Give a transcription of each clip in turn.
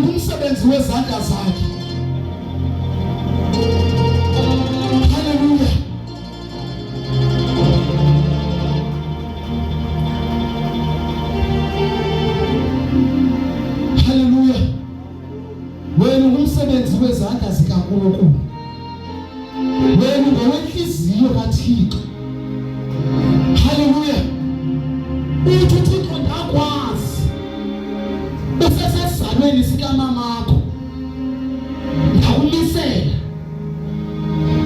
ngumsebenzi wezandla zakhe. Haleluya. Haleluya. Wena ngumsebenzi wezandla zikaNkulunkulu. Wena ngowenhliziyo kaThixo. Haleluya. Uthi uThixo ndakwazi usesesizalweni sikamamakho ndakumisela.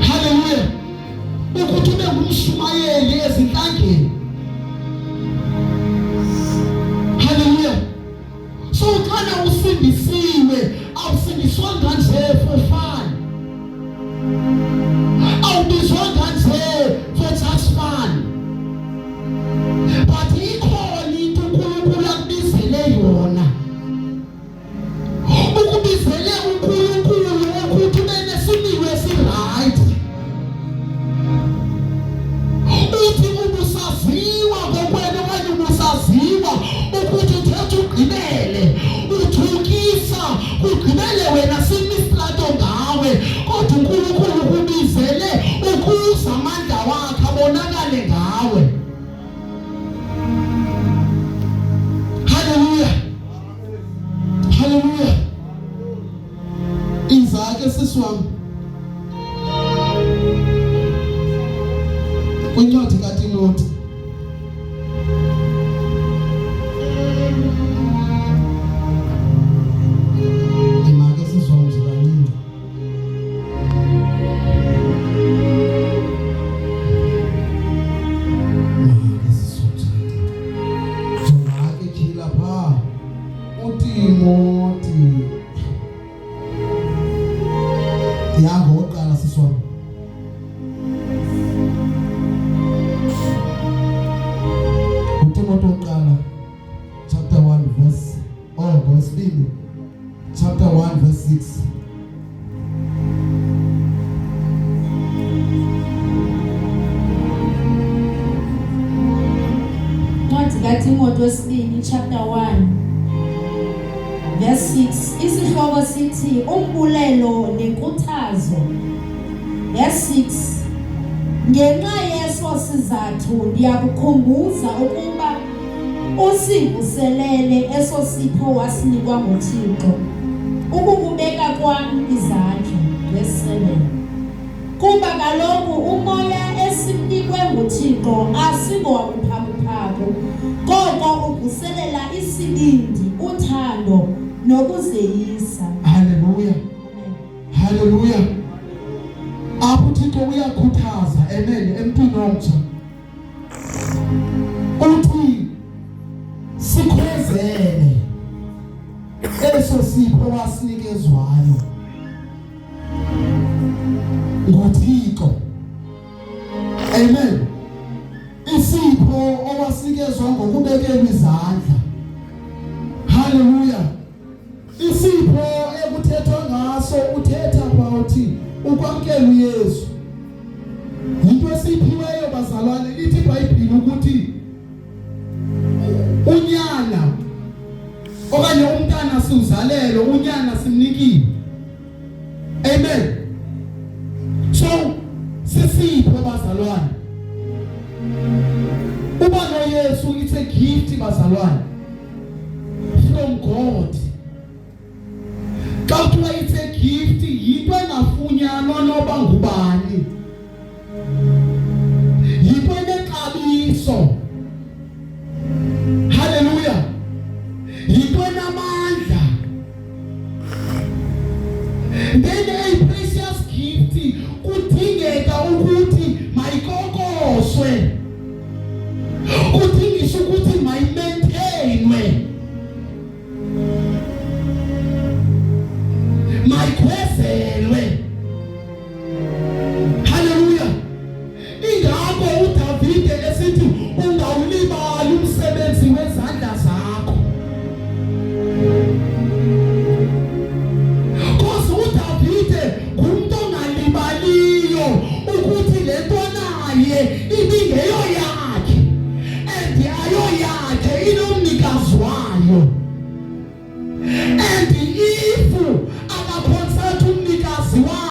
Haleluya. Ukuthi ube ngumshumayeli ezinhlangeni. Haleluya. So kana usindisiwe awusindiswanga nje for fun. Awubizwanga nje for just fun. But ikhona into uNkulunkulu akubizele yona. Ukubizele uNkulunkulu ukuthi ube nesimiwe esi-right. Uthi ubusaziwa ngokwena okanye ubusaziwa ukuthi uthetha ugqibele. Uthukisa ugqibele wena simistrato ngawe. Kodwa uNkulunkulu ukubizele ukuze amandla wakhe abonakale ngawe. Haleluya. Haleluya. Izake sisiwami. Kwincwadi kaTimoti. Imake sisiwami zikanini. Imake sisiwami. Zonake khila pha. uTimoti. Yango oqala sisiwami. uTimoti oqala chapter 1 verse chapter 1 verse 6. Ncwadi kaTimoti wesibili chapter 1 verse 6. Isihloko sithi umbulelo nenkuthazo. Verse 6. Ngenxa yeso sizathu ndiyakukhumbuza ukuba usivuselele eso sipho wasinikwa nguThixo ukukubeka kwami izandla. Verse 7. Kuba kaloku umoya esinikwe nguThixo asingowabuphabuphaphu, koko uvuselela isibindi, uthando nokuzeyisa. Haleluya. Haleluya. Apho uThixo uyakhuthaza emene emntwini omtsha. Uthi sikhwezele eso sipho wasinikezwayo nguThixo. Amen. Isipho owasikezwa ngokubekelwa izandla. Haleluya. Isipho ekuthethwa ngaso uthetha about ukwamkela uYesu. Into esiphiweyo bazalwane lithi iBhayibheli ukuthi unyana okanye umntana siuzalelo unyana simnikile. Amen. So sisipho bazalwane. Uba noYesu it's a gift bazalwane.